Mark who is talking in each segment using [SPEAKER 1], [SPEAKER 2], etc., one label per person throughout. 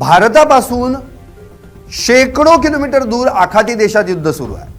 [SPEAKER 1] भारतापासून शेकडो किलोमीटर दूर आखाती देशात युद्ध सुरू आहे,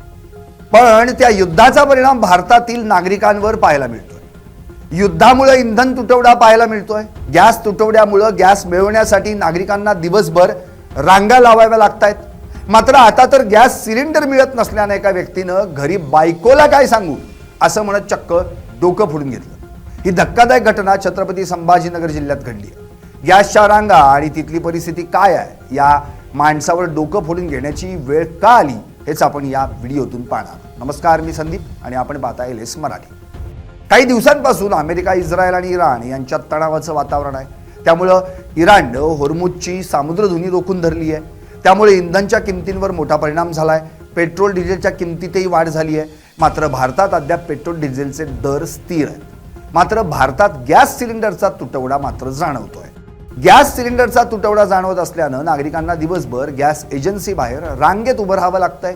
[SPEAKER 1] पण त्या युद्धाचा परिणाम भारतातील नागरिकांवर पाहायला मिळतोय। युद्धामुळे इंधन तुटवडा पाहायला मिळतोय। गॅस तुटवड्यामुळे गॅस मिळवण्यासाठी नागरिकांना दिवसभर रांगा लावाव्या लागतायत। मात्र आता तर गॅस सिलेंडर मिळत नसल्याने एका व्यक्तीनं घरी बायकोला काय सांगू असं म्हणत चक्क डोकं फोडून घेतलं। ही धक्कादायक घटना छत्रपती संभाजीनगर जिल्ह्यात घडली आहे। गॅसच्या रांगा आणि तिथली परिस्थिती काय आहे, या माणसावर डोकं फोडून घेण्याची वेळ का आली हेच आपण या व्हिडिओतून पाहणार। नमस्कार, मी संदीप आणि आपण पाहताय LS मराठी। काही दिवसांपासून अमेरिका, इस्रायल आणि इराण यांच्यात तणावाचं वातावरण आहे। त्यामुळे इराणनं होर्मुझची सामुद्रधुनी रोखून धरली आहे। त्यामुळे इंधनाच्या किमतींवर मोठा परिणाम झालाय। पेट्रोल डिझेलच्या किमतीतही वाढ झाली आहे। मात्र भारतात अद्याप पेट्रोल डिझेलचे दर स्थिर आहेत। मात्र भारतात गॅस सिलेंडरचा तुटवडा मात्र जाणवतोय। गॅस सिलेंडरचा तुटवडा जाणवत असल्यानं नागरिकांना दिवसभर गॅस एजन्सी बाहेर रांगेत उभं राहावं लागतंय।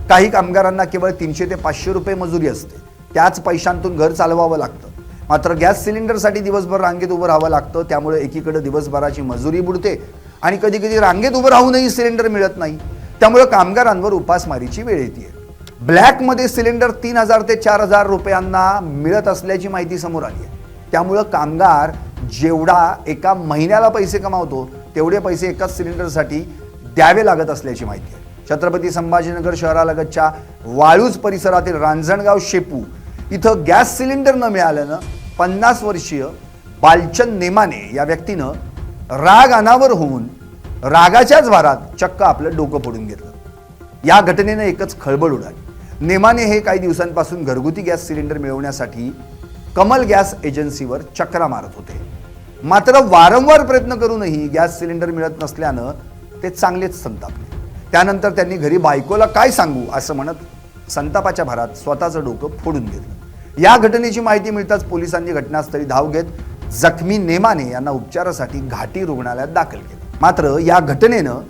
[SPEAKER 1] काही कामगारांना केवळ 300 ते 500 रुपये मजुरी असते, त्याच पैशांतून घर चालवावं लागतं। मात्र गॅस सिलेंडरसाठी दिवसभर रांगेत उभं राहावं लागतं। त्यामुळे एकीकडे दिवसभराची मजुरी बुडते आणि कधी कधी रांगेत उभं राहूनही सिलेंडर मिळत नाही। त्यामुळे कामगारांवर उपासमारीची वेळ येते। ब्लॅकमध्ये सिलेंडर 3000 ते 4000 रुपयांना मिळत असल्याची माहिती समोर आली आहे। त्यामुळे कामगार जेवढा एका महिन्याला पैसे कमावतो तेवढे पैसे एकाच सिलेंडरसाठी द्यावे लागत असल्याची माहिती आहे। छत्रपती संभाजीनगर शहरालगतच्या वाळूज परिसरातील रांजणगाव शेपू इथं गॅस सिलेंडर न मिळाल्यानं 50 वर्षीय बालचंद नेमाने या व्यक्तीनं राग अनावर होऊन रागाच्याच भारात चक्क आपलं डोकं फोडून घेतलं। या घटनेनं एकच खळबळ उडाली। नेमाने हे काही दिवसांपासून घरगुती गॅस सिलेंडर मिळवण्यासाठी कमल गॅस एजन्सीवर चक्रा मारत होते। मात्र वारंवार प्रयत्न करूनही गॅस सिलेंडर मिळत नसल्यानं ते चांगलेच संतापले। त्यानंतर त्यांनी घरी बायकोला काय सांगू असं म्हणत संतापाच्या भरात स्वतःचं डोकं फोडून घेतलं। या घटनेची माहिती मिळताच पोलिसांनी घटनास्थळी धाव घेत जखमी नेमाने यांना उपचारासाठी घाटी रुग्णालयात दाखल केलं। मात्र या घटनेनं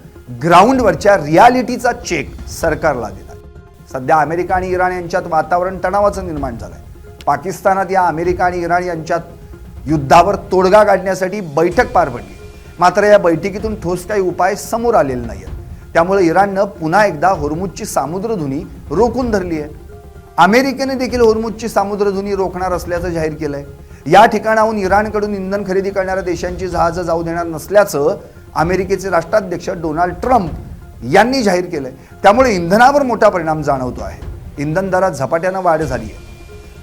[SPEAKER 1] ग्राउंडवरच्या रियालिटीचा चेक सरकारला दिला। सध्या अमेरिका आणि इराण यांच्यात वातावरण तणावाचं निर्माण झालंय। पाकिस्तानात या अमेरिका आणि इराण यांच्यात युद्धावर तोडगा काढण्यासाठी बैठक पार पडली। मात्र या बैठकीतून ठोस काही उपाय समोर आलेले नाहीत। त्यामुळे इराणनं पुन्हा एकदा होर्मुझची सामुद्रधुनी रोखून धरली आहे। अमेरिकेने देखील होर्मुझची सामुद्रधुनी रोखणार असल्याचं जाहीर केलंय। या ठिकाणाहून इराणकडून इंधन खरेदी करणाऱ्या देशांची जहाजं जाऊ देणार नसल्याचं अमेरिकेचे राष्ट्राध्यक्ष डोनाल्ड ट्रम्प यांनी जाहीर केलंय। त्यामुळे इंधनावर मोठा परिणाम जाणवतो आहे। इंधन दरात झपाट्यानं वाढ झाली आहे।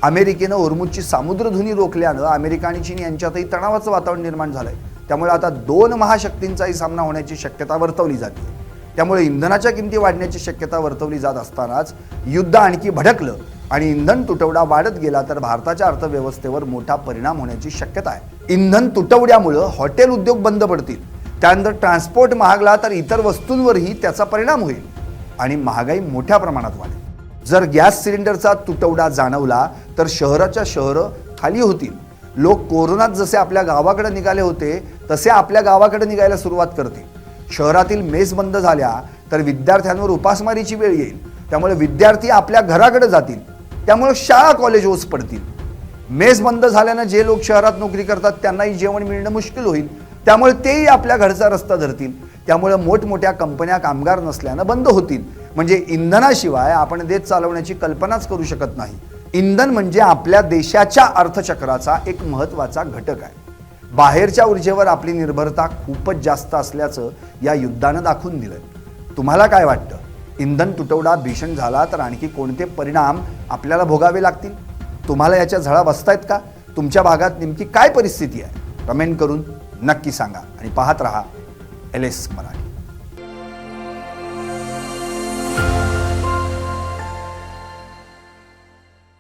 [SPEAKER 1] अमेरिकेनं होर्मुझची सामुद्रधुनी रोखल्यानं अमेरिका आणि चीन यांच्यातही तणावाचं वातावरण निर्माण झालंय। त्यामुळे आता दोन महाशक्तींचाही सामना होण्याची शक्यता वर्तवली जाते। त्यामुळे इंधनाच्या किमती वाढण्याची शक्यता वर्तवली जात असतानाच युद्ध आणखी भडकलं आणि इंधन तुटवडा वाढत गेला तर भारताच्या अर्थव्यवस्थेवर मोठा परिणाम होण्याची शक्यता आहे। इंधन तुटवड्यामुळे हॉटेल उद्योग बंद पडतील, त्यानंतर ट्रान्सपोर्ट महागला तर इतर वस्तूंवरही त्याचा परिणाम होईल आणि महागाई मोठ्या प्रमाणात वाढेल। जर गॅस सिलेंडरचा तुटवडा जाणवला तर शहराच्या शहरं खाली होतील। लोक कोरोनात जसे आपल्या गावाकडे निघाले होते तसे आपल्या गावाकडे निघायला सुरुवात करतील। शहरातील मेस बंद झाल्या तर विद्यार्थ्यांवर उपासमारीची वेळ येईल। त्यामुळे विद्यार्थी आपल्या घराकडे जातील। त्यामुळे शाळा कॉलेज ओस पडतील। मेस बंद झाल्यानं जे लोक शहरात नोकरी करतात त्यांनाही जेवण मिळणं मुश्किल होईल। त्यामुळे तेही आपल्या घरचा रस्ता धरतील। त्यामुळे मोठमोठ्या कंपन्या कामगार नसल्यानं बंद होतील। म्हणजे इंधनाशिवाय आपण देश चालवण्याची कल्पनाच करू शकत नाही। इंधन म्हणजे आपल्या देशाच्या अर्थचक्राचा एक महत्त्वाचा घटक आहे। बाहेरच्या ऊर्जेवर आपली निर्भरता खूपच जास्त असल्याचं या युद्धानं दाखवून दिलंय। तुम्हाला काय वाटतं? इंधन तुटवडा भीषण झाला तर आणखी कोणते परिणाम आपल्याला भोगावे लागतील? तुम्हाला याच्या झळा बसतायत का? तुमच्या भागात नेमकी काय परिस्थिती आहे? कमेंट करून नक्की सांगा आणि पाहत रहा LS मराठी।